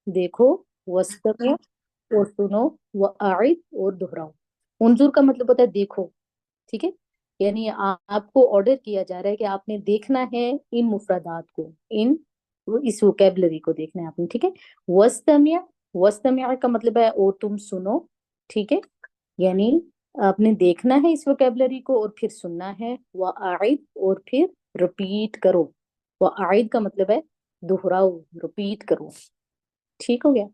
देखो, वस्तम्य और सुनो, व आइद और दोहराओ। उनजुर का मतलब होता है देखो, ठीक है। यानी आपको ऑर्डर किया जा रहा है कि आपने देखना है इन मुफरदात को, इन इस वोकेबलरी को देखना है आपने, ठीक है। वस्तम्य, वस्तम्य का मतलब है और तुम सुनो, ठीक है। यानी आपने देखना है इस वोकेबलरी को और फिर सुनना है। व आइद और फिर रिपीट करो। व आइद का मतलब है दोहराओ, रिपीट करो। ठीक हो गया।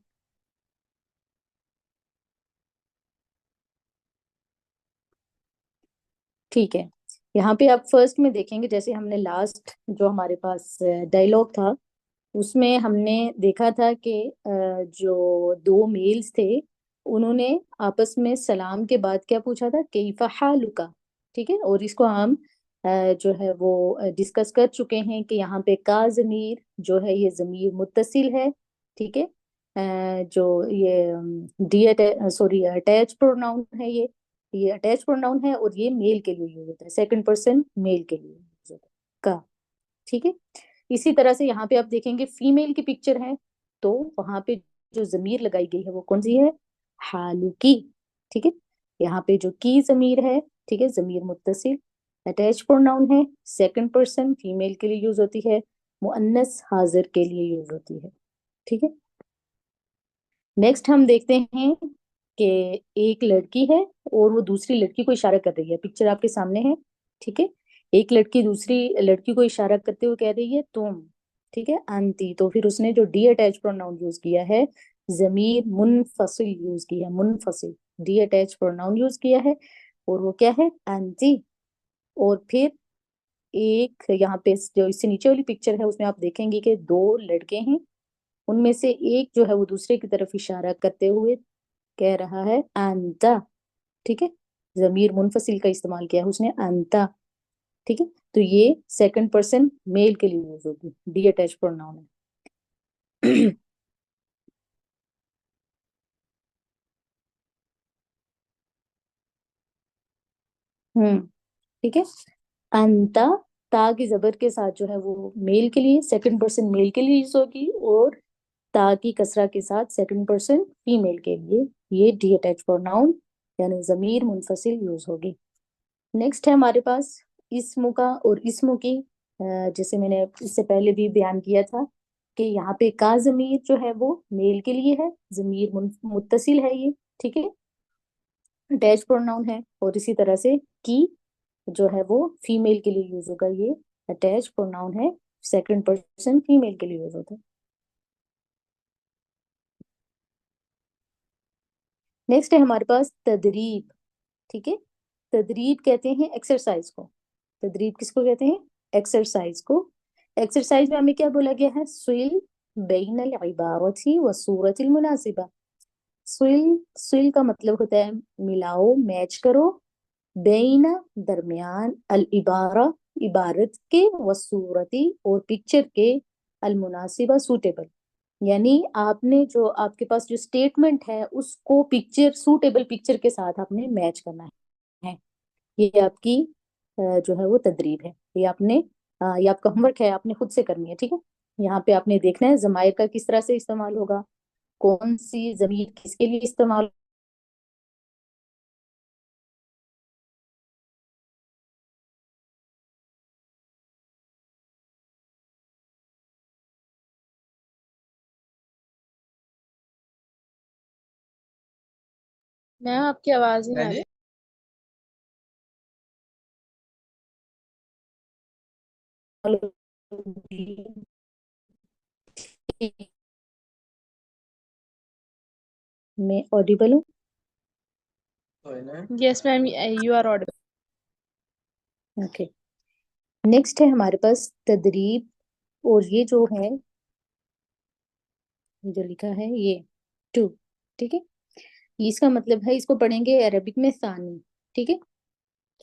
ठीक है। यहाँ पे आप फर्स्ट में देखेंगे, जैसे हमने लास्ट जो हमारे पास डायलॉग था उसमें हमने देखा था कि जो दो मेल्स थे उन्होंने आपस में सलाम के बाद क्या पूछा था, कैफा हालुका, ठीक है। और इसको हम जो है वो डिस्कस कर चुके हैं कि यहाँ पे का जमीर जो है ये जमीर मुत्तसिल है, ठीक है। जो ये डी सॉरी अटैच प्रोनाउन है, ये अटैच प्रोनाउन है और ये मेल के लिए यूज होता है, सेकंड पर्सन मेल के लिए यूज होता है का, ठीक है। इसी तरह से यहाँ पे आप देखेंगे फीमेल की पिक्चर है, तो वहां पे जो जमीर लगाई गई है वो कौन सी है, हालू की, ठीक है। यहाँ पे जो की जमीर है, ठीक है, जमीर मुत्तसिल अटैच प्रोनाउन है, सेकंड पर्सन फीमेल के लिए यूज होती है, मुअन्नस हाजिर के लिए यूज होती है, ठीक है। नेक्स्ट हम देखते हैं कि एक लड़की है और वो दूसरी लड़की को इशारा कर रही है, पिक्चर आपके सामने है, ठीक है। एक लड़की दूसरी लड़की को इशारा करते हुए कह रही है तुम, ठीक है, अंती। तो फिर उसने जो डी अटैच प्रोनाउन यूज किया है, जमीर मुनफसिल यूज किया है, मुनफसिल डी अटैच प्रोनाउन यूज किया है, और वो क्या है, अंती। और फिर एक यहाँ पे जो इससे नीचे वाली पिक्चर है उसमें आप देखेंगे कि दो लड़के हैं, उनमें से एक जो है वो दूसरे की तरफ इशारा करते हुए कह रहा है अंता, ठीक है। जमीर मुनफसिल का इस्तेमाल किया है उसने, अंता, ठीक है। तो ये सेकंड पर्सन मेल के लिए यूज होगी, डी अटैच प्रोनाउन है। ठीक है। अंता, ता की जबर के साथ जो है वो मेल के लिए, सेकंड पर्सन मेल के लिए यूज होगी, और ता की कसरा के साथ सेकंड पर्सन फीमेल के लिए ये डी अटैच प्रोनाउन यानी जमीर मुनफसिल यूज होगी। नेक्स्ट है हमारे पास इस्मु का, और इस्मु की जैसे मैंने इससे पहले भी बयान किया था कि यहाँ पे का जमीर जो है वो मेल के लिए है, जमीर मुत्तसिल है ये, ठीक है, अटैच प्रोनाउन है। और इसी तरह से की जो है वो फीमेल के लिए यूज होगा, ये अटैच प्रोनाउन है, सेकंड पर्सन फीमेल के लिए यूज होता है। नेक्स्ट है हमारे पास तदरीब, ठीक है। तदरीब कहते हैं एक्सरसाइज को, तदरीब किसको कहते हैं, एक्सरसाइज को। एक्सरसाइज में हमें क्या बोला गया है, सुइल बैन अल इबारती व सूरत मुनासिबा। सुइल, सुइल का मतलब होता है मिलाओ, मैच करो, बैन दरमियान, अल इबारा इबारत के, व सूरती और पिक्चर के, अल मुनासिबा सूटेबल। यानी आपने जो आपके पास जो स्टेटमेंट है उसको पिक्चर, सूटेबल पिक्चर के साथ आपने मैच करना है। ये आपकी जो है वो तदरीब है, ये आपने ये आपका होमवर्क है, आपने खुद से करनी है, ठीक है। यहाँ पे आपने देखना है जमायर का किस तरह से इस्तेमाल होगा, कौन सी जमीर किसके लिए इस्तेमाल। मैम आपकी आवाज नहीं आ रही। मैं ऑडिबल हूँ। Yes ma'am, you are audible. Okay. Next है हमारे पास तदरीब, और ये जो है, ये जो लिखा है ये टू, ठीक है। इसका मतलब है, इसको पढ़ेंगे अरबिक में सानी, ठीक है।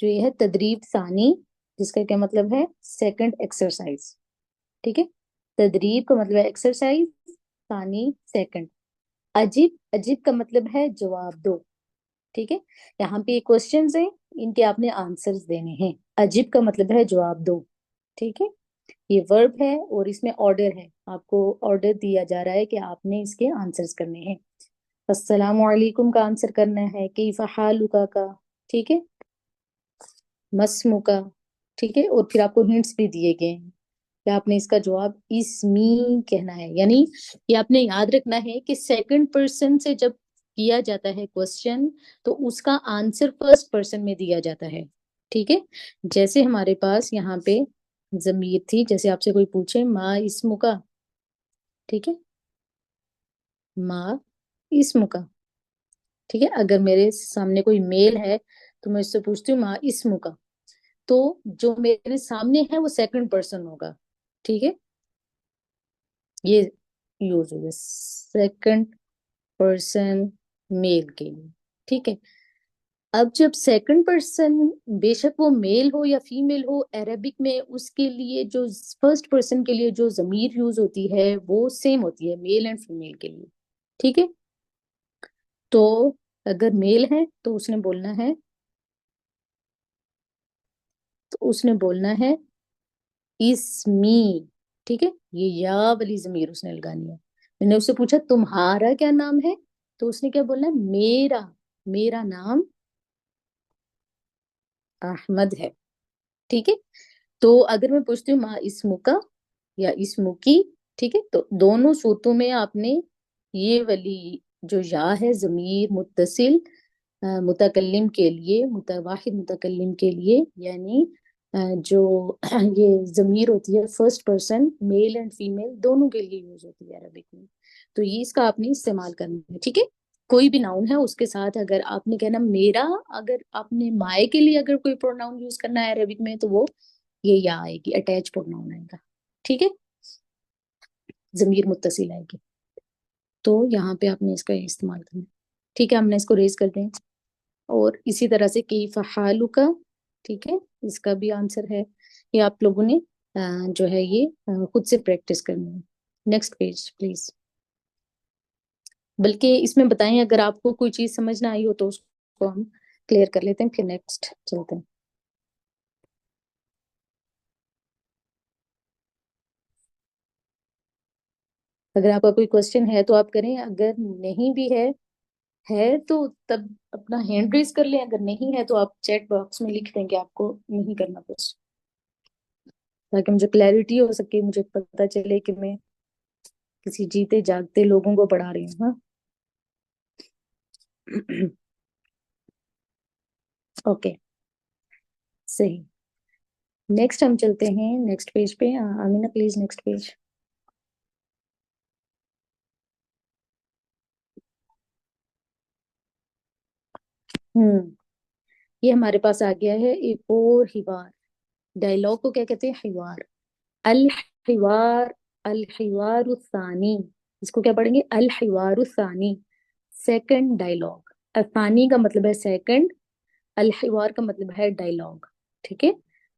जो ये है तदरीब सानी, जिसका क्या मतलब है, सेकंड एक्सरसाइज, ठीक है। तदरीब का मतलब है एक्सरसाइज, सानी सेकंड। अजीब, अजीब का मतलब है जवाब दो, ठीक है। यहाँ पे क्वेश्चंस हैं, इनके आपने आंसर्स देने हैं। अजीब का मतलब है जवाब दो, ठीक है। ये वर्ब है और इसमें ऑर्डर है, आपको ऑर्डर दिया जा रहा है कि आपने इसके आंसर्स करने हैं। अस्सलामु अलैकुम का आंसर करना है, कैफ़ हालुका का, ठीक है, मस्मुका, ठीक है, और फिर आपको हिंट्स भी दिए गए हैं कि आपने इसका जवाब इसमी कहना है। यानी ये आपने याद रखना है कि सेकंड पर्सन से जब किया जाता है क्वेश्चन तो उसका आंसर फर्स्ट पर्सन में दिया जाता है, ठीक है। जैसे हमारे पास यहाँ पे जमीर थी, जैसे आपसे कोई पूछे माँ इस्मुका, ठीक है, माँ इस्मुका, ठीक है। अगर मेरे सामने कोई मेल है तो मैं इससे पूछती हूँ माँ इस्मुका, तो जो मेरे सामने है वो सेकंड पर्सन होगा, ठीक है। ये यूज हो गया सेकंड पर्सन मेल के लिए, ठीक है। अब जब सेकंड पर्सन, बेशक वो मेल हो या फीमेल हो, अरेबिक में उसके लिए जो फर्स्ट पर्सन के लिए जो जमीर यूज होती है वो सेम होती है मेल एंड फीमेल के लिए, ठीक है। तो अगर मेल है तो उसने बोलना है, इसमी, ठीक है। ये या वाली जमीर उसने लगानी है। मैंने उससे पूछा तुम्हारा क्या नाम है, तो उसने क्या बोलना है, मेरा, मेरा नाम अहमद है, ठीक है। तो अगर मैं पूछती हूँ माँ इस्मुका या इस्मुकी, ठीक है, तो दोनों सूरतों में आपने ये वाली जो या है जमीर मुत्तसिल मुतकल्लिम के लिए, मुतवाहिद मुतकल्लिम के लिए, यानी जो ये जमीर होती है first person male and female दोनों के लिए यूज होती है अरबिक में, तो ये इसका आपने इस्तेमाल करना है, ठीक है। कोई भी नाउन है उसके साथ अगर आपने कहना मेरा, अगर आपने माए के लिए अगर कोई प्रोनाउन यूज करना है अरबिक में तो वो ये या आएगी, अटैच प्रोनाउन आएगा, ठीक है, जमीर मुत्तसिल आएगी। तो यहाँ पे आपने इसका इस्तेमाल करना है, ठीक है। हमने इसको रेज कर दें, और इसी तरह से कैफ हालुका, ठीक है, इसका भी आंसर है। ये आप लोगों ने जो है ये खुद से प्रैक्टिस करनी है। Next page please. बल्कि इसमें बताएं अगर आपको कोई चीज समझ ना आई हो तो उसको हम क्लियर कर लेते हैं, फिर नेक्स्ट चलते हैं। अगर आपका कोई क्वेश्चन है तो आप करें, अगर नहीं भी है तो तब अपना हैंड रेज कर लें, अगर नहीं है तो आप चैट बॉक्स में लिख दें कि आपको नहीं करना कुछ, ताकि मुझे क्लैरिटी हो सके, मुझे पता चले कि मैं किसी जीते जागते लोगों को पढ़ा रही हूँ, हाँ। ओके, सही। नेक्स्ट हम चलते हैं नेक्स्ट पेज पे। Amina please next page. हम्म, ये हमारे पास आ गया है एक और हिवार। डायलॉग को क्या कहते हैं, हिवार। अल हिवार, अल हिवार सानी, इसको क्या पढ़ेंगे, अल हिवार सानी, सेकंड डायलॉग। असानी का मतलब है सेकंड, अल हिवार का मतलब है डायलॉग, ठीक है।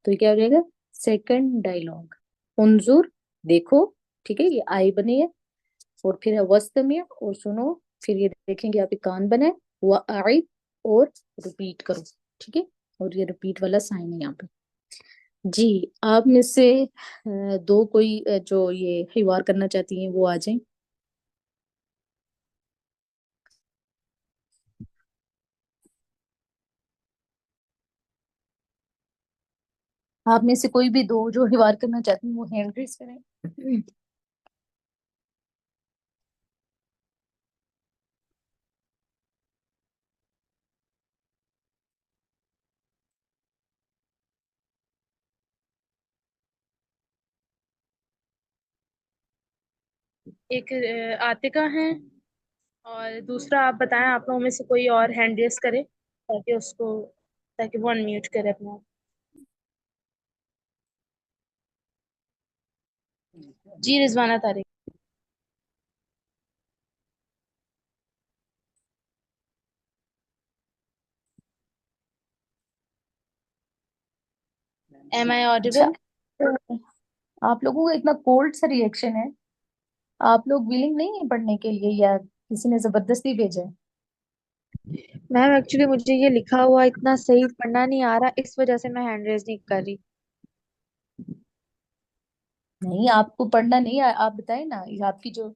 तो ये क्या हो जाएगा, सेकंड डायलॉग। उनजुर, देखो, ठीक है, ये आई बनी है, और फिर है वस्तमिया, और सुनो, फिर ये देखेंगे यहाँ पे कान बना है, आई, और रिपीट करो, ठीक है, और ये रिपीट वाला साइन है यहाँ पे। जी, आप में से दो कोई जो ये हिवार करना चाहती हैं वो आ जाएं। आप में से कोई भी दो जो हिवार करना चाहती हैं वो हैंड रेस करें। एक आतिका है, और दूसरा आप बताएं, आप लोगों में से कोई और हैंड रेस करे ताकि वो अनम्यूट करे अपना। जी, रिजवाना तारिक। एम आई अच्छा, ऑडिबल? तो आप लोगों का इतना कोल्ड सा रिएक्शन है, आप लोग विलिंग नहीं है पढ़ने के लिए या किसी ने जबरदस्ती भेजा है। मैम एक्चुअली मुझे ये लिखा हुआ इतना सही पढ़ना नहीं आ रहा, इस वजह से मैं हैंड रेस नहीं कर रही। नहीं, आपको पढ़ना नहीं आप बताएं ना, ये आपकी जो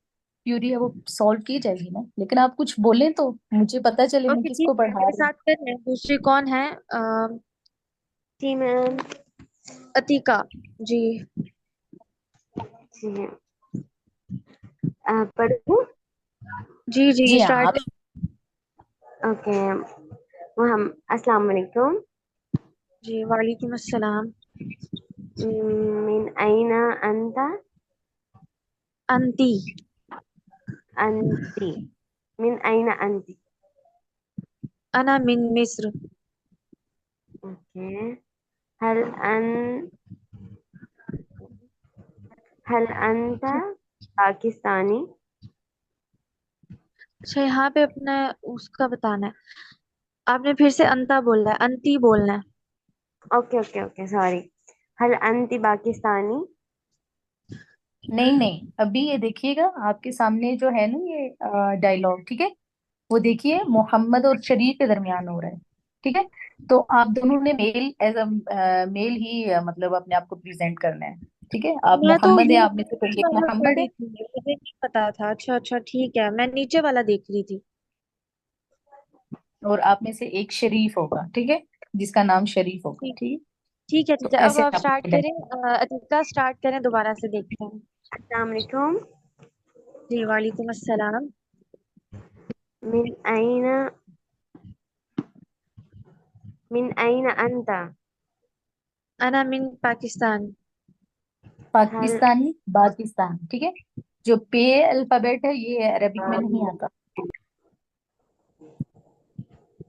क्यूरी है वो सॉल्व की जाएगी ना, लेकिन आप कुछ बोलें तो मुझे पता चले मैं ओके ठीक किसको है, पढ़ा मेरे रही हूँ। साथ फिर है, दूसरी कौन है? जी मैम, अतीका जी। जी पढ़ूं? जी जी जी हाँ स्टार्ट आप। कर। ओके। हम अस्सलाम वालेकुम। जी वालेकुम अस्सलाम। मिन आइना अंता? अंती। अंती। मिन आइना अंती? अना मिन मिस्र। ओके। हल अन हल अंता पाकिस्तानी? अच्छा यहाँ पे अपना उसका बताना है। आपने फिर से अंता बोलना है, अंती बोलना है। Okay okay okay sorry. हल अंती पाकिस्तानी? नहीं नहीं, अभी ये देखिएगा आपके सामने जो है ना ये डायलॉग, ठीक है। वो देखिए मोहम्मद और शरीफ के दरमियान हो रहा है, ठीक है। तो आप दोनों ने मेल एज अ मेल ही मतलब अपने आप को प्रेजेंट करना है, ठीक है। आप मैं तो मोहम्मद है, ये आप में से कोई एक वाला पढ़ मोहम्मद रही है। थी, मुझे नहीं पता था। अच्छा अच्छा ठीक है, मैं नीचे वाला देख रही थी। और आप में से एक शरीफ होगा, ठीक है, जिसका नाम शरीफ होगा, ठीक। ठीक है। ठीक है तो ठीक है, अब ऐसे आप आप स्टार्ट करें। अतीका स्टार्ट करें, दोबारा से देखते हैं। अस्सलाम वालेकुम। जी वालेकुम अस्सलाम। मिन आइना मिन आइना अंता? अना मिन पाकिस्तान। हल पाकिस्तानी पाकिस्तान, ठीक है। जो पे अल्फाबेट है ये अरबिक में नहीं आता।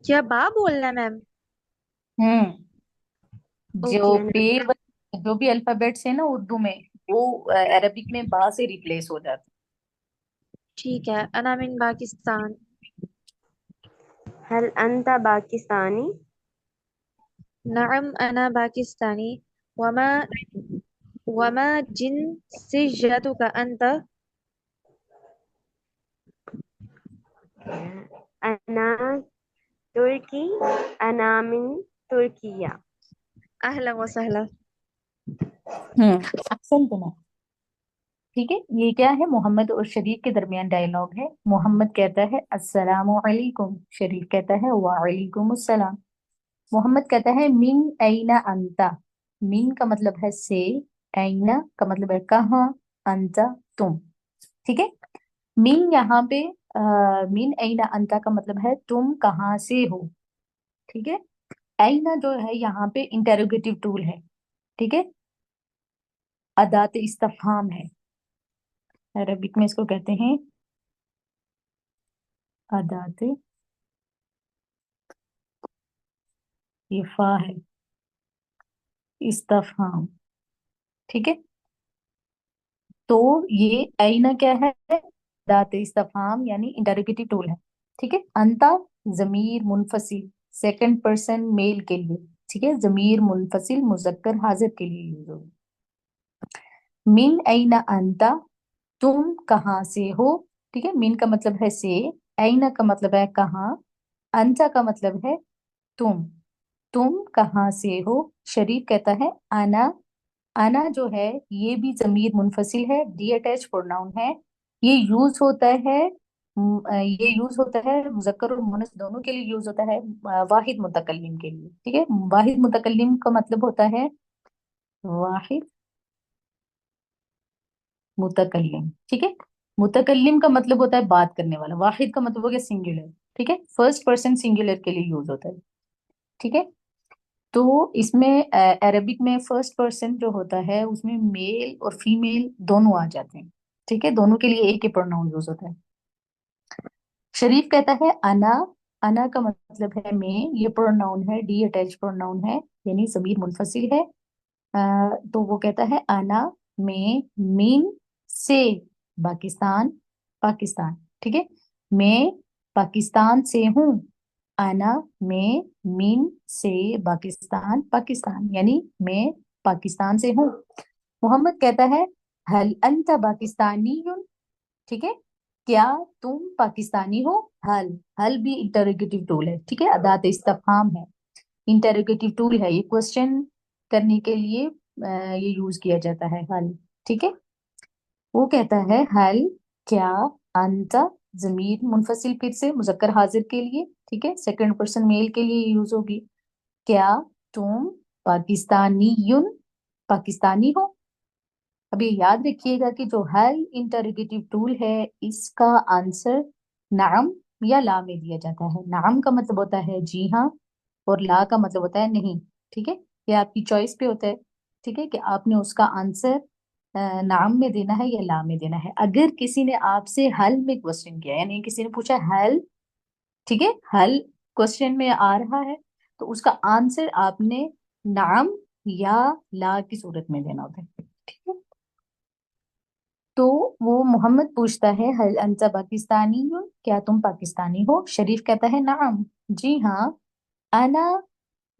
क्या बा बोलना है मैम? हम्म। जो ओके। पे जो भी अल्फाबेट्स है ना उर्दू में, वो अरबिक में बा से रिप्लेस हो जाता ठीक है, अना मिन पाकिस्तान। हल अंता पाकिस्तानी? नअम अना पाकिस्तानी। वमा वमा जिनसियतुका अंता? अना तुर्की। अना मिन तुर्किया। अहला वसहला। है। अक्सर तो ना, ठीक है। ये क्या है, मोहम्मद और शरीफ के दरमियान डायलॉग है। मोहम्मद कहता है अस्सलामु अलैकुम, शरीफ कहता है वालेकुम अस्सलाम। मोहम्मद कहता है मिन ऐना अंता। मिन का मतलब है से, ऐना का मतलब है कहाँ, अंता तुम, ठीक है। मिन यहाँ पे मिन ऐना अंता का मतलब है तुम कहाँ से हो, ठीक है। ऐना जो है यहाँ पे इंटेरोगेटिव टूल है, ठीक है। अदात इस्तफहाम है, अरबिक में इसको कहते हैं अदात, ये फा है, इस्तफहाम, ठीक है। तो ये आईना क्या है, दात इस्तफहाम यानी इंटरोगेटिव टूल है, ठीक है। अंता जमीर मुनफसिल, सेकंड पर्सन मेल के लिए, ठीक है। जमीर मुनफसिल मुजक्कर हाजिर के लिए यूज होगा। मिन आईना अंता, तुम कहाँ से हो, ठीक है। मिन का मतलब है से, आईना का मतलब है कहाँ, अंता का मतलब है तुम, तुम कहाँ से हो। शरीफ कहता है आना। आना जो है ये भी जमीर मुनफसिल है, डी अटैच प्रोनाउन है। ये यूज होता है ये यूज होता है मुजक्कर और मुअन्नस दोनों के लिए यूज होता है, वाहिद मुतकल्लिम के लिए, ठीक है। वाहिद मुतकल्लिम का मतलब होता है वाहिद मुतकल्लिम, ठीक है। मुतकल्लिम का मतलब होता है बात करने वाला, वाहिद का मतलब हो गया सिंगुलर, ठीक है। फर्स्ट पर्सन सिंगुलर के लिए यूज होता है, ठीक है। तो इसमें अरबिक में फर्स्ट पर्सन जो होता है उसमें मेल और फीमेल दोनों आ जाते हैं, ठीक है। दोनों के लिए एक ही प्रोनाउन यूज होता है। शरीफ कहता है अना। अना का मतलब है मैं, ये प्रोनाउन है, डी अटैच प्रोनाउन है, यानी जमीर मुनफसिल है। तो वो कहता है अना मैं मीन से पाकिस्तान, पाकिस्तान, ठीक है। मैं पाकिस्तान से हूँ। अना मैं मीन से पाकिस्तान, पाकिस्तान यानी मैं पाकिस्तान से हूँ। मोहम्मद कहता है हल अंत पाकिस्तानी, ठीक है। क्या तुम पाकिस्तानी हो। हल, हल भी इंटरोगेटिव टूल है, ठीक है। अदात इस्तफहाम है, इंटरोगेटिव टूल है, ये क्वेश्चन करने के लिए ये यूज किया जाता है हल। ठीक है। वो कहता है हल, क्या, अंत, जमीर मुनफसिल फिर से मुजक्कर हाजिर के लिए, ठीक है, सेकंड पर्सन मेल के लिए यूज होगी। क्या तुम पाकिस्तानीयुन, पाकिस्तानी हो। अब ये याद रखिएगा कि जो हल इंटरोगेटिव टूल है, इसका आंसर नाम या ला में दिया जाता है। नाम का मतलब होता है जी हाँ, और ला का मतलब होता है नहीं। ठीक है, ये आपकी चॉइस पे होता है। ठीक है, कि आपने उसका आंसर नाम में देना है या ला में देना है। अगर किसी ने आपसे हल में क्वेश्चन किया, यानी किसी ने पूछा हल, ठीक है, हल क्वेश्चन में आ रहा है, तो उसका आंसर आपने नाम या ला की सूरत में देना होता है। ठीक है। तो वो मोहम्मद पूछता है हल अंता पाकिस्तानी हो, क्या तुम पाकिस्तानी हो। शरीफ कहता है नाम, जी हाँ, अना,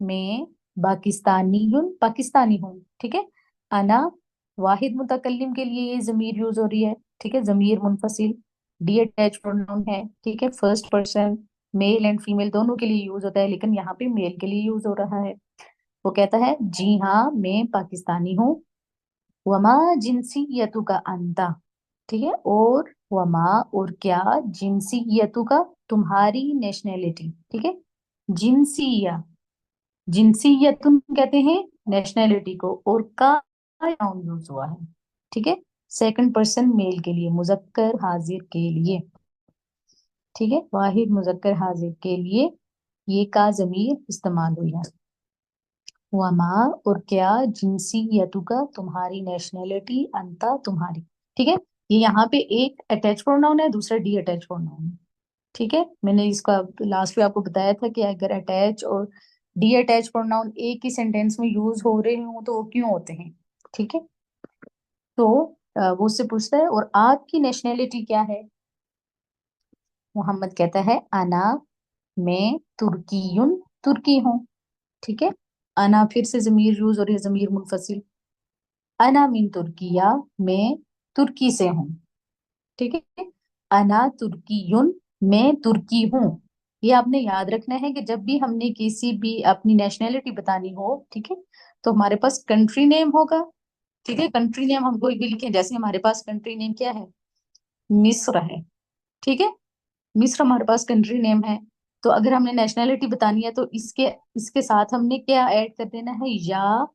मैं पाकिस्तानी पाकिस्तानी हूँ। ठीक है। अना वाहिद मुतकल्लिम के लिए ये जमीर यूज हो रही है। ठीक है, जमीर मुनफसिल, डी अटैच प्रोनाउन है। ठीक है, first person, male and female दोनों के लिए यूज होता है, लेकिन यहाँ पे मेल के लिए यूज हो रहा है। वो कहता है जी हाँ, मैं पाकिस्तानी हूँ। वमा जिनसियतु का अंता, ठीक है, और वमा, और क्या, जिनसियतु का तुम्हारी नेशनैलिटी। ठीक है, जिनसिया, जिनसियतुन कहते हैं नेशनैलिटी को, और का नाउन यूज हुआ है। ठीक है, सेकंड पर्सन मेल के लिए, मुजक्कर हाजिर के लिए। ठीक है, वाहिद मुजक्कर हाजिर के लिए ये का जमीर इस्तेमाल हुई है। वमा, और क्या, जिनसियतु का तुम्हारी नेशनैलिटी, अंता तुम्हारी। ठीक है, ये यहाँ पे एक अटैच प्रोनाउन है, दूसरा डी अटैच प्रोनाउन है। ठीक है, मैंने इसका लास्ट में आपको बताया था कि अगर अटैच और डी अटैच प्रोनाउन एक ही सेंटेंस में यूज हो रहे हो तो वो क्यों होते हैं। ठीक है। तो वो उससे पूछता है और आपकी नेशनैलिटी क्या है। मोहम्मद कहता है अना, मैं तुर्कीयुन, तुर्की हूँ। ठीक है, अना फिर से जमीर यूज और ये जमीर मुनफसिल। अना मिन तुर्किया, मैं तुर्की से हूँ। ठीक है, अना तुर्कीयुन, मैं तुर्की हूँ। ये आपने याद रखना है कि जब भी हमने किसी भी अपनी नेशनैलिटी बतानी हो, ठीक है, तो हमारे पास कंट्री नेम होगा। ठीक है, कंट्री नेम हम कोई भी लिखें, जैसे हमारे पास कंट्री नेम क्या है, मिस्र है। ठीक है, मिस्र हमारे पास कंट्री नेम है। तो अगर हमने नेशनैलिटी बतानी है तो इसके इसके साथ हमने क्या ऐड कर देना है, या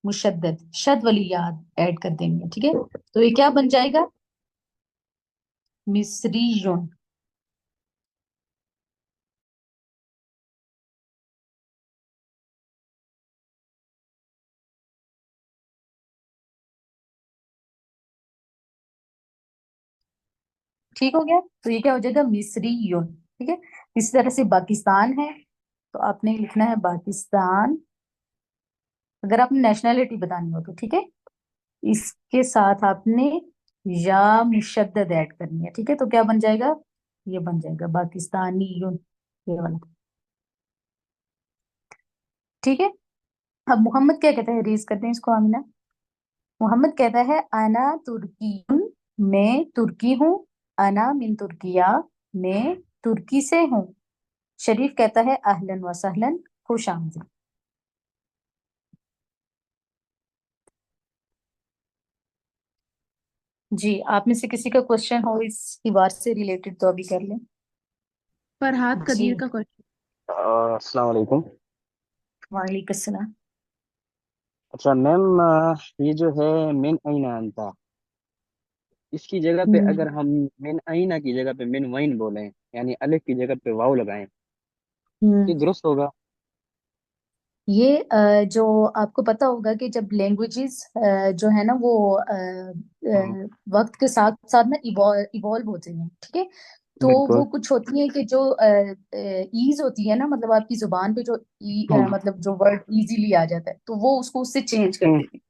मुशद्दद, शद वाली याद ऐड कर देनी है। ठीक है, तो ये क्या बन जाएगा, मिस्रीयुन। ठीक हो गया, तो ये क्या हो जाएगा, मिस्रीयुन। ठीक है, इसी तरह से पाकिस्तान है, तो आपने लिखना है पाकिस्तान, अगर आपने नेशनैलिटी बतानी हो तो। ठीक है, इसके साथ आपने या मुशद्दद ऐड करनी है। ठीक है, तो क्या बन जाएगा, ये बन जाएगा पाकिस्तानी यून, ये वाला। ठीक है, अब मोहम्मद क्या कहता है, रेज करते हैं इसको आमिना। मोहम्मद कहता है अना तुर्कीयुन, मैं तुर्की हूँ। अना मिन तुर्किया, मैं तुर्की से हूँ। शरीफ कहता है अहलन व सहलन, खुश आमदीद। जी, आप में से किसी का क्वेश्चन हो इस दीवार से रिलेटेड तो अभी कर लें। फरहाद जी, कदीर का क्वेश्चन। अस्सलाम वालेकुम। वालेकुम सलाम। अच्छा मैम, ये जो है मिन अइना अंता, इसकी जगह पे हम्म अगर हम मिन अइना की जगह पे मिन वइन बोलें, यानी अलिफ की जगह पे वाव लगाएं, हम्म। ये दुरुस्त होगा? ये जो आपको पता होगा कि जब लैंग्वेजेस जो है ना वो हम्म, वक्त के साथ साथ ना इवॉल्व होते हैं। ठीक है, तो वो बिल्कुल। कुछ होती है कि जो ईज होती है ना, मतलब आपकी जुबान पे जो हम्म, मतलब जो वर्ड इजीली आ जाता है, तो वो उसको उससे चेंज कर हम्म, देते हैं।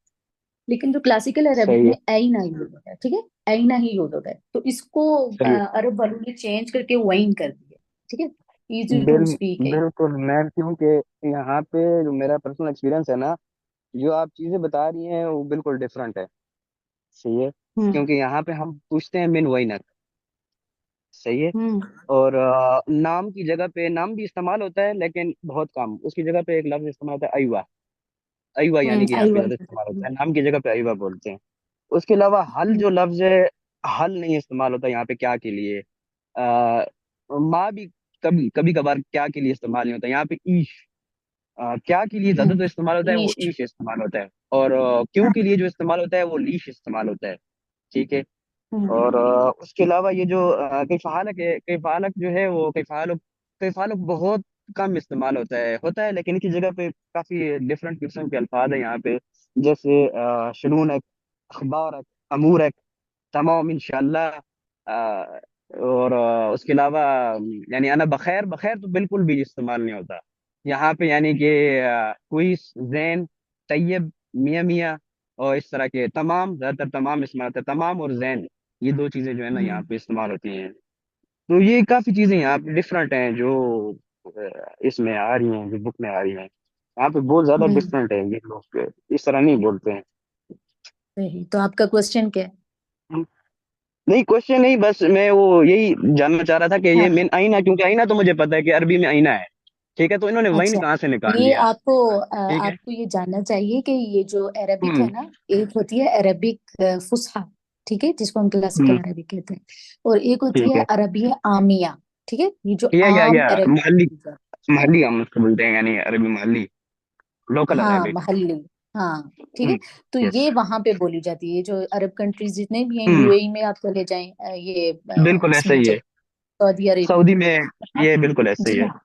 लेकिन जो क्लासिकल अरबिक सही में है, ऐना यूज होता है। ठीक है, ऐना ही यूज होता है, तो इसको सही है। अरब वालों ने चेंज करके वाइन कर दिया। ठीक है, इजी बिल टू स्पीक है। बिल्कुल मैम, क्योंकि यहाँ पे जो मेरा पर्सनल एक्सपीरियंस है ना, जो आप चीज़ें बता रही हैं वो बिल्कुल डिफरेंट है। सही है, हम्म क्योंकि यहाँ पे हम पूछते हैं मिन वइनक। सही है। हम्म और नाम की जगह पे नाम भी इस्तेमाल होता है, लेकिन बहुत कम। उसकी जगह पे एक लफ्ज इस्तेमाल होता है अयवा। अयवा यानी कि यहाँ आई पे ज्यादा इस्तेमाल वाला। होता है, नाम की जगह पे अयवा बोलते हैं। उसके अलावा हल जो लफ्ज है, हल नहीं इस्तेमाल होता यहाँ पे क्या के लिए। आ, माँ भी कभी कभी कभार क्या के लिए इस्तेमाल नहीं होता यहाँ पे। ईश क्या के लिए ज्यादा तो इस्तेमाल होता है, वो ईश। ईश इस्तेमाल होता है। और क्यों के लिए जो इस्तेमाल होता है वो लीश इस्तेमाल होता है। ठीक है। और उसके अलावा ये जो कैफालक है, कैफालक जो है वो कैफालक, कैफालक बहुत कम इस्तेमाल होता है, लेकिन इसी जगह पे काफी डिफरेंट किस्म के अल्फाज हैं यहाँ पे। जैसे शुनूनक, अखबारक, अमूरक, तमाम इंशाल्लाह। और उसके अलावा यानी अना बखैर, बखैर तो बिल्कुल भी इस्तेमाल नहीं होता यहाँ पे। यानी कि कुइस, जैन, तैयब, मियाँ मियाँ और इस तरह के तमाम, ज्यादातर तमाम इस्तेमाल होता है। तमाम और जैन, ये दो चीजें जो है ना यहाँ पे इस्तेमाल होती हैं। तो ये काफी चीजें यहाँ पे डिफरेंट हैं जो इसमें आ रही हैं, जो बुक में आ रही हैं। यहाँ पे बहुत ज्यादा डिफरेंट है, ये लोग इस तरह नहीं बोलते हैं। सही। तो आपका क्वेश्चन क्या है? नहीं, क्वेश्चन नहीं, बस मैं वो यही जानना चाह रहा था कि ये हाँ। मेन आईना, क्योंकि आईना तो मुझे पता है कि अरबी में आईना है। ठीक है, तो इन्होंने वही अच्छा, कहाँ से निकाल ये लिया। आपको ठीक है। आपको ये जानना चाहिए कि ये जो अरबिक है हम्म। ना, एक होती है अरबिक फुसहा, ठीक है, जिसको हम क्लासिकल हम्म। अरबिक कहते हैं, और एक होती ठीक है है। अरबिया आमिया। ठीक है, ये जो आम या अरबिक महली, होती है। महली हम उसको बोलते हैं, यानी अरबी महली, लोकल हाँ, अरेबिक। महल्ली। हाँ, ठीक है। हम्म। तो यस। ये वहां पे बोली जाती है, जो अरब कंट्रीज जितने भी हैं, हम्म। यूएई में आप चले जाएं, ये बिल्कुल ऐसा इसमें ही है। सऊदी सऊदी अरेबिया में में। ये बिल्कुल ऐसा ही जी है। हाँ।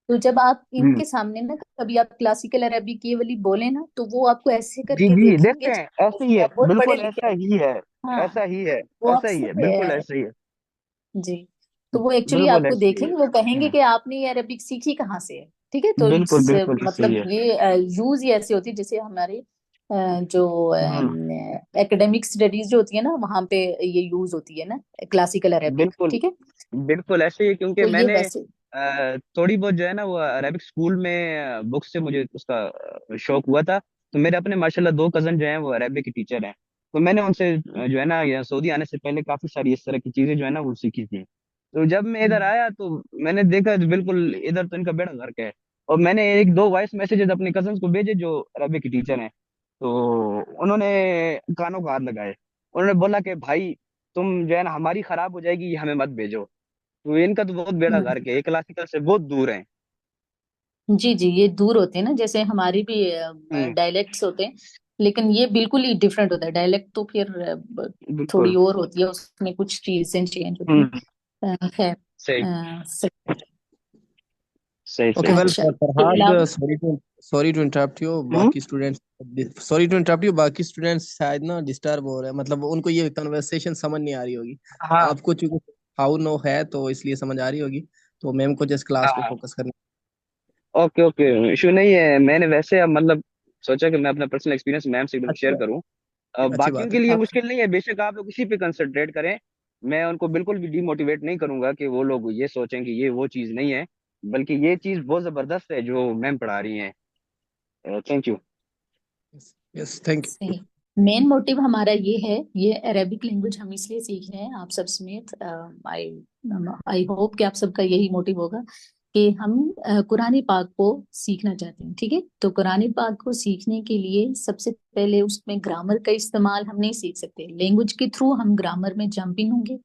तो जब आप हम्म। इनके सामने ना कभी आप क्लासिकल अरबिक ये वाली बोले ना, तो वो आपको ऐसे जी करके जी, देखते देखेंगे हैं, ऐसे ही जैसे है, आप बहुत पढ़े बिल्कुल लिखे ऐसा हैं। ही है। हाँ, ऐसा ही है। वो ऐसा ही आपसे है, बिल्कुल ऐसा ही है। जी, तो वो एक्चुअली बिल्कुल आपको ऐसा ही है। देखेंगे, वो कहेंगे कि आपने ये अरबिक सीखी कहाँ से है। ठीक है, तो बिल्कुल इट्स बिल्कुल ऐसा ही मतलब है। ये यूज ही ऐसी होती है जैसे हमारे जो हम्म। एकेडमिक स्टडीज जो होती है ना, वहां पे ये यूज होती है ना, क्लासिकल अरबिक। बिल्कुल ठीक है, बिल्कुल ऐसे ही है, क्योंकि तो ये मैंने वैसे। थोड़ी बहुत जो है ना वो अरेबिक स्कूल में बुक से मुझे उसका शौक हुआ था। तो मेरे अपने माशाल्लाह दो कजन जो हैं वो अरेबिक के टीचर हैं। तो मैंने उनसे जो है ना, यहाँ सऊदी आने से पहले काफी सारी इस तरह की चीजें जो है ना वो सीखी थी। तो जब मैं इधर हम्म। आया तो मैंने देखा तो बिल्कुल इधर तो इनका बेड़ा गर्क है। और मैंने एक दो वॉइस मैसेजेस अपने कजन को भेजे जो अरबिक के टीचर हैं। तो उन्होंने कानों को हाथ लगाए। उन्होंने बोला कि भाई तुम जो है ना, हमारी खराब हो जाएगी, ये हमें मत भेजो। तो इनका तो बहुत बेड़ा हम्म। गर्क है, ये क्लासिकल से बहुत दूर है। जी जी, ये दूर होते हैं ना, जैसे हमारी भी हम्म। डायलेक्ट्स होते हैं, लेकिन ये बिल्कुल ही डिफरेंट होता है। डायलेक्ट तो फिर थोड़ी बिल्कुल। और होती है, उसमें कुछ चीजें चेंज होती हम्म। हैं। खैर, सही सही। सही Okay, सही well, सही। अच्छा, इसके Farhad, अलावा sorry to interrupt you. Hmm. बाकी students, sorry to interrupt you, बाकी स्टूडेंट्स शायद ना डिस्टर्ब हो रहे हैं, मतलब उनको ये कन्वर्सेशन समझ नहीं आ रही होगी। हाँ आपको चूंकि हाउ नो है तो इसलिए समझ आ रही होगी। तो मैम को जस्ट क्लास पे हाँ। फोकस करना। ओके ओके, इशू नहीं है। मैंने वैसे अब मतलब सोचा कि मैं अपना पर्सनल एक्सपीरियंस मैम से एकदम अच्छी शेयर बात, करूं। अच्छी बाकियों बात के है लिए आप। मुश्किल नहीं है, बेशक आप लोग इसी पे कंसंट्रेट करें। मैं उनको बिल्कुल भी डिमोटिवेट नहीं करूंगा कि वो लोग ये सोचें कि ये वो चीज़ नहीं है, बल्कि ये चीज़ बहुत ज़बरदस्त है जो मैम पढ़ा रही हैं। Thank you. Yes, thank you. सही। मेन मोटिव हमारा ये है, ये अरेबिक लैंग्वेज हम इसलिए सीख रहे हैं आप सब समेत। आई आई होप कि आप सबका यही मोटिव होगा कि हम कुरान पाक को सीखना चाहते हैं। ठीक है, तो कुरान पाक को सीखने के लिए सबसे पहले उसमें ग्रामर का इस्तेमाल हम नहीं सीख सकते। लैंग्वेज के थ्रू हम ग्रामर में जंप इन होंगे,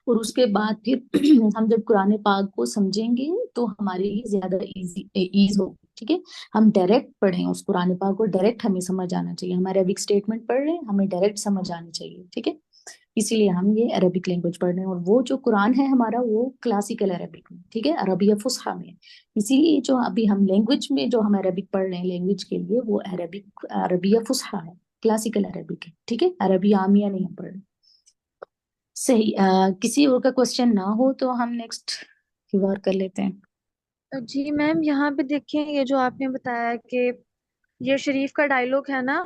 और उसके बाद फिर हम जब कुरान पाक को समझेंगे तो हमारे लिए ज्यादा इजी ईज होगी। ठीक है, हम डायरेक्ट पढ़ें उस कुरान पाक को, डायरेक्ट हमें समझ आना चाहिए। हम अरबिक स्टेटमेंट पढ़ रहे हैं, हमें डायरेक्ट समझ आनी चाहिए। ठीक है, इसीलिए हम ये अरबिक लैंग्वेज पढ़ रहे हैं, और वो जो कुरान है हमारा वो क्लासिकल अरबिक में, ठीक है, अरबिया फुसहा में। इसीलिए जो अभी हम लैंग्वेज में जो हम अरबिक पढ़ रहे हैं लैंग्वेज के लिए, वो अरबिक अरबिया फुसहा है, क्लासिकल अरबिक है। ठीक है, अरबी आमिया नहीं हम पढ़ रहे। सही। किसी और का क्वेश्चन ना हो तो हम नेक्स्ट की बार कर लेते हैं। जी मैम, यहाँ पे देखें, ये जो आपने बताया कि ये शरीफ का डायलॉग है ना,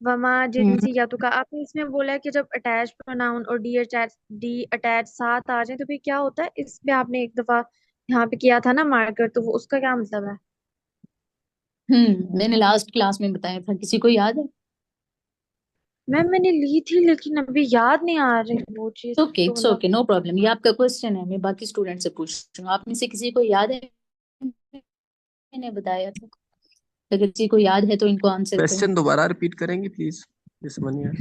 वमा हम्म। जिनसी या तो का, आपने इसमें बोला है कि जब अटैच प्रोनाउन और डी अटैच साथ आ जाए तो फिर क्या होता है। इस पे आपने एक दफा यहाँ पे किया था ना मार्कर, तो वो उसका क्या मतलब है। मैंने लास्ट क्लास में बताया था, किसी को याद है? मैम मैंने ली थी लेकिन अभी याद नहीं आ रही वो चीज, ओके, तो इट्स मतलब। Okay, no problem. ये आपका क्वेश्चन है, मैं बाकी स्टूडेंट से पूछ रही हूँ। आप में से किसी को याद है? मैंने बताया था। अगर किसी को याद है तो इनको आंसर करें। क्वेश्चन दोबारा रिपीट करेंगे प्लीज, ये समझ नहीं आया।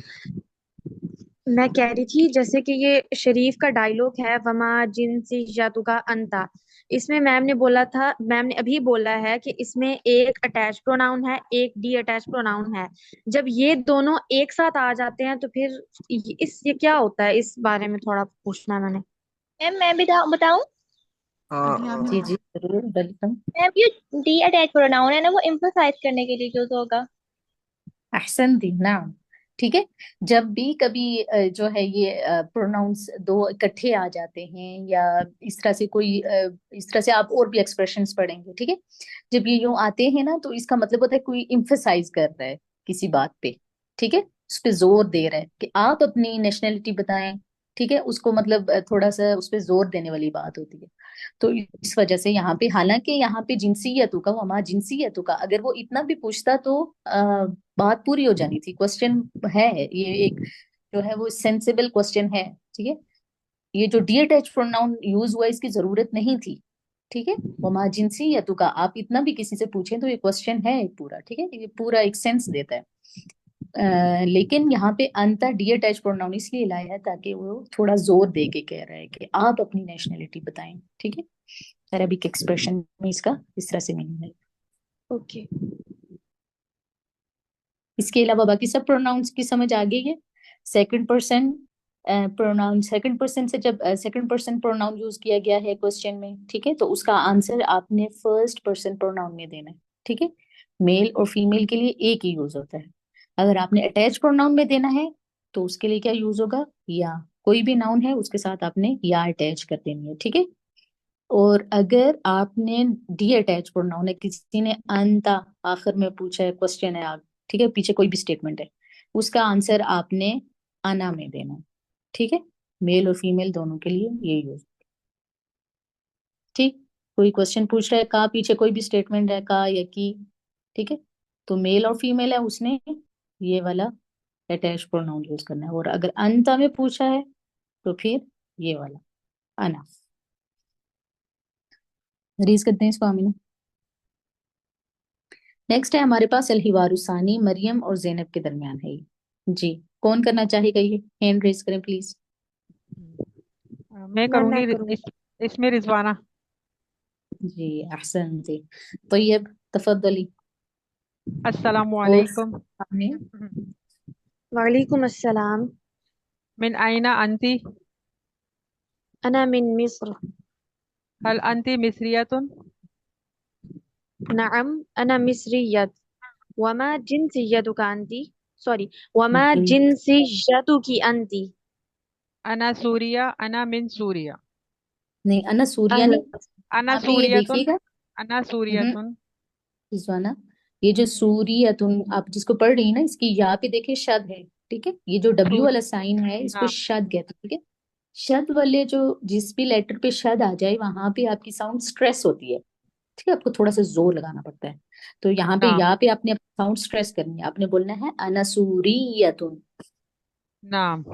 मैं कह रही थी जैसे कि ये शरीफ का डायलॉग है, वमा जिनसी जातु का अंता। इसमें मैम ने अभी बोला है कि इसमें एक अटैच प्रोनाउन है, एक डी अटैच प्रोनाउन है। जब ये दोनों एक साथ आ जाते हैं तो फिर ये क्या होता है, इस बारे में थोड़ा पूछना है मैंने। मैम मैं भी बताऊं। जी जी जरूर, वेलकम। मैम ये डी अटैच प्रोनाउन है ना, वो एम्फसाइज करने के लिए यूज होगा। अहसन दी नाम। ठीक है। जब भी कभी जो है ये प्रोनाउंस दो इकट्ठे आ जाते हैं, या इस तरह से कोई इस तरह से आप और भी एक्सप्रेशंस पढ़ेंगे, ठीक है। जब ये यूं आते हैं ना, तो इसका मतलब होता है कोई इम्फेसाइज कर रहा है किसी बात पे, ठीक है, उस पे जोर दे रहा है कि आप अपनी नेशनैलिटी बताएं। ठीक है, उसको मतलब थोड़ा सा उस पे जोर देने वाली बात होती है। तो इस वजह से यहाँ पे, हालांकि यहाँ पे जिनसियतु का, वमा जिनसियतु का, अगर वो इतना भी पूछता तो बात पूरी हो जानी थी। क्वेश्चन है ये एक, जो है वो सेंसिबल क्वेश्चन है। ठीक है, ये जो डी अटैच प्रोनाउन यूज हुआ इसकी जरूरत नहीं थी। ठीक है, वमा जिनसियतु का आप इतना भी किसी से पूछें तो ये क्वेश्चन है एक पूरा। ठीक है, ये पूरा एक सेंस देता है। लेकिन यहाँ पे अंत डी अटैच प्रोनाउन इसलिए लाया है ताकि वो थोड़ा जोर दे के कह रहा है कि आप अपनी नेशनैलिटी बताएं। ठीक है, अरबिक एक्सप्रेशन में इसका इस तरह से मीनिंग है। ओके। इसके अलावा बाकी सब प्रोनाउंस की समझ आ गई है। Second person pronoun, second person से जब सेकंड पर्सन प्रोनाउन यूज किया गया है क्वेश्चन में, ठीक है, तो उसका आंसर आपने फर्स्ट पर्सन प्रोनाउन में देना है। ठीक है, मेल और फीमेल के लिए एक ही यूज होता है। अगर आपने अटैच प्रोनाउन में देना है तो उसके लिए क्या यूज होगा, या। कोई भी नाउन है उसके साथ आपने या अटैच कर देनी है। ठीक है, और अगर आपने डी अटैच प्रोनाउन है, किसी ने अंता आखिर में पूछा है, क्वेश्चन है आप, ठीक है, पीछे कोई भी स्टेटमेंट है, उसका आंसर आपने अना में देना है। ठीक है, मेल और फीमेल दोनों के लिए ये यूज। ठीक, कोई क्वेश्चन पूछ रहा है का, पीछे कोई भी स्टेटमेंट है का या की, ठीक है, तो मेल और फीमेल है, उसने ये वाला अटैच प्रोनाउन यूज करना है। और अगर अंता में पूछा है तो फिर ये वाला अना। रीज करते हैं इसको आमीना। नेक्स्ट है हमारे पास अलहिवारुसानी, मरियम और जैनब के दरमियान है ये। जी, कौन करना चाहेगा ये, हैंड रेज करें प्लीज। मैं मैं करूंगी करूँगी। इसमें रिजवाना। जी अहसन जी। तैयब, तफद्दली। अस्सलामु और अलैकुम। आमीन। वालेकुम अस्सलाम। मिन आइना अंती। अना मिन मिस्र। हल अंती मिस्रियतुन। नअम अना मिस्रियत। वमा जिनसियतुका अंती। सॉरी, वमा जी जिनसियतुकी अंती। अना सूरिया, अना मिन सूरिया। नहीं, अना सूर्या नहीं। अहलन। अना यहाँ पे ये सूरियतुन। देखिएगा। अना सूरियतुन। रिजवाना, ये जो सूरियतुन आप जिसको पढ़ रही है ना, इसकी यहाँ पे देखिए शद है। ठीक है, ये जो डब्ल्यू सूर वाला साइन है इसको हाँ। शद कहते हैं। ठीक है, शद वाले जो जिस भी लेटर पे शद आ जाए वहां पे आपकी साउंड स्ट्रेस होती है। ठीक है, आपको थोड़ा सा जोर लगाना पड़ता है। तो नाम यहाँ पे आपने साउंड स्ट्रेस करनी है, आपने बोलना है अनसूरियतुन। नाम।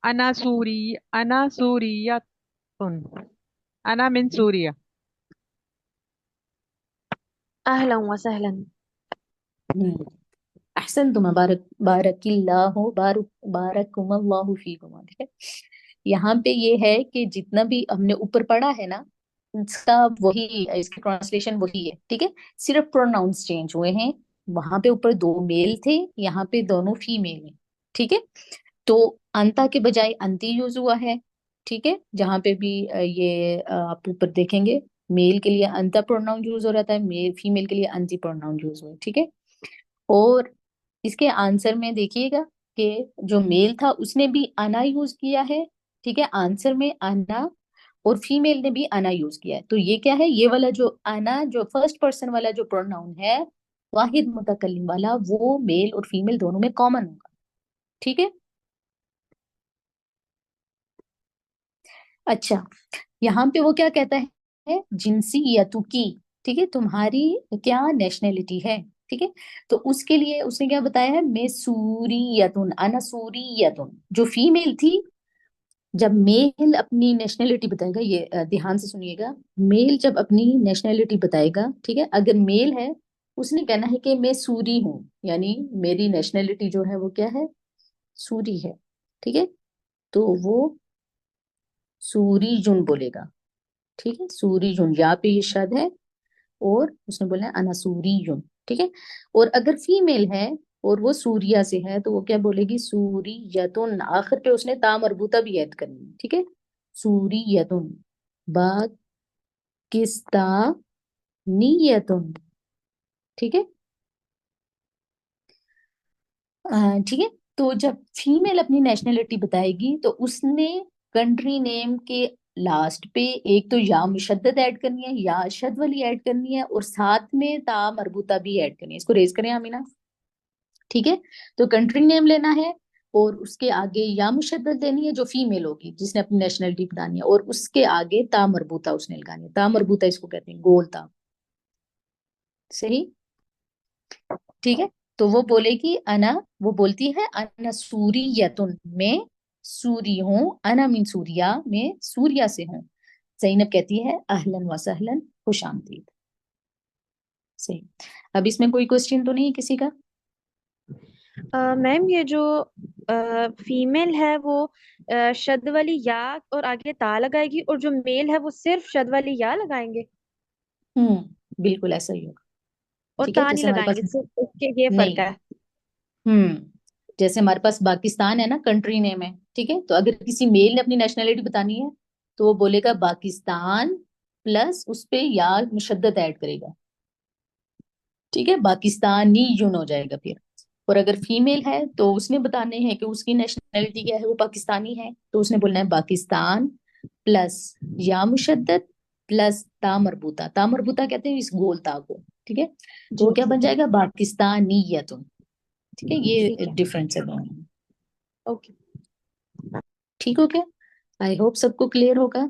अना सूरी, अना सूरियतुन। अना मिन सूरिया। अहलन व सहलन। अहसन तुम, बारक बारकिल्लाहु बारकुमुल्लाहु फीकुम। ठीक है, यहाँ पे ये है कि जितना भी हमने ऊपर पढ़ा है ना, इसका वही, इसकी ट्रांसलेशन वही है। ठीक है, सिर्फ प्रोनाउंस चेंज हुए हैं। वहां पे ऊपर दो मेल थे, यहाँ पे दोनों फीमेल हैं। ठीक है, तो अंता के बजाय अंती यूज हुआ है। ठीक है, जहां पे भी ये आप ऊपर देखेंगे, मेल के लिए अंता प्रोनाउन यूज हो रहा था, मेल फीमेल के लिए अंती प्रोनाउन यूज हुआ है। ठीक है, और इसके आंसर में देखिएगा कि जो मेल था उसने भी अना यूज किया है। ठीक है, आंसर में अना, और फीमेल ने भी अना यूज किया है। तो ये क्या है, ये वाला जो अना, जो फर्स्ट पर्सन वाला जो प्रोनाउन है, वाहिद मुतकल्लिम वाला, वो मेल और फीमेल दोनों में कॉमन होगा। ठीक है, अच्छा, यहाँ पे वो क्या कहता है, जिनसियतु की। ठीक है, तुम्हारी क्या नेशनैलिटी है। ठीक है, तो उसके लिए उसने क्या बताया है, मैं सूरियतुन, अना सूरियतुन। जो फीमेल थी, जब मेल अपनी नेशनैलिटी बताएगा, ये ध्यान से सुनिएगा, मेल जब अपनी नेशनैलिटी बताएगा, ठीक है, अगर मेल है, उसने कहना है कि मैं सूरी हूँ, यानी मेरी नेशनैलिटी जो है वो क्या है, सूरी है, ठीक है, तो वो सूरीजुन बोलेगा, ठीक है, सूरीजुन, यहाँ पे ये शद है और उसने बोला है अना सूरीयुन, ठीक है। और अगर फीमेल है और वो सूर्या से है तो वो क्या बोलेगी, सूरीयतुन, आखिर पे उसने ता मरबूता भी ऐड करनी है, ठीक है, सूरीयतुन, पाकिस्तानियतुन, ठीक है। ठीक है, तो जब फीमेल अपनी नेशनलिटी बताएगी तो उसने कंट्री नेम के लास्ट पे एक तो या मुशद्दद ऐड करनी है या अशद वाली ऐड करनी है और साथ में ता मरबूता भी ऐड करनी है। इसको रेज करें आमीना, ठीक है। तो कंट्री नेम लेना है और उसके आगे या मुशद्दद लेनी है जो फीमेल होगी जिसने अपनी नेशनलिटी बतानी है, और उसके आगे ता मरबूता उसने लगानी है। ता मरबूता इसको कहते हैं गोल ता, सही, ठीक है। तो वो बोलेगी अना, वो बोलती है अना सूरियतुन, मैं सूरी हूँ, अना मिन सूरिया, मैं सूर्या से हूँ। ज़ैनब कहती है अहलन व सहलन, खुश आमदीद। सही। अब इसमें कोई क्वेश्चन तो नहीं किसी का? मैम ये जो फीमेल है वो शद वाली या और आगे ता लगाएगी, और जो मेल है वो सिर्फ शद वाली या लगाएंगे बिल्कुल ऐसा ही होगा, और ठीक है। ता नहीं जैसे हमारे पास, लगाएंगे, सिर्फ उसके ये फर्क नहीं, है। जैसे हमारे पास पाकिस्तान है ना, कंट्री नेम है, ठीक है। तो अगर किसी मेल ने अपनी नेशनलिटी बतानी है तो वो बोलेगा पाकिस्तान प्लस उस पे या मुशद्दद ऐड करेगा, ठीक है, पाकिस्तानी यून हो जाएगा फिर। और अगर फीमेल है तो उसने बताने हैं कि उसकी नेशनलिटी क्या है, वो पाकिस्तानी है, तो उसने बोलना है पाकिस्तान प्लस या मुशद्दद प्लस ता मरबूता। ता मरबूता कहते हैं इस गोल ता को, ठीक है। तो जी वो क्या ठीक बन है। जाएगा, पाकिस्तानीयतुन, ठीक है। ठीक ये है। डिफरेंस है दोनों में, ओके। ठीक हो गया? आई होप सबको क्लियर होगा।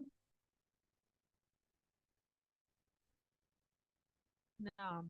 नाम।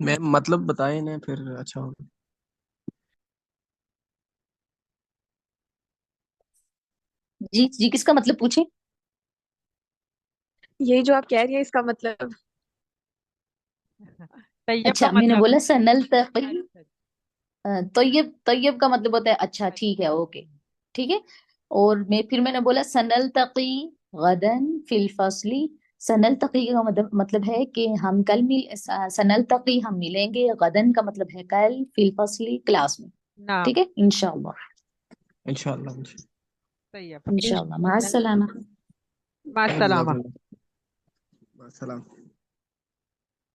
मैं मतलब बताए ना फिर अच्छा होगा। जी जी, किसका मतलब पूछे? यही जो आप कह रही है इसका मतलब। तैयब का अच्छा, मैंने मतलब बोला सनलतकी, अच्छा। तैयब, तैयब का मतलब होता है अच्छा, ठीक है, ओके, ठीक है। और मैंने बोला सनलतकी गदन फिल फसली। सनलतकी का मतलब है कि हम कल सनलतकी हम मिलेंगे, गदन का मतलब है कल, फिल फसली क्लास में, नाम। ठीक है, इंशाल्लाह। इंशाल्लाह। तैयब। इंशाल्लाह, माअस्सलामा। मास्सलामा। जज़ाकल्लाह। सलाम।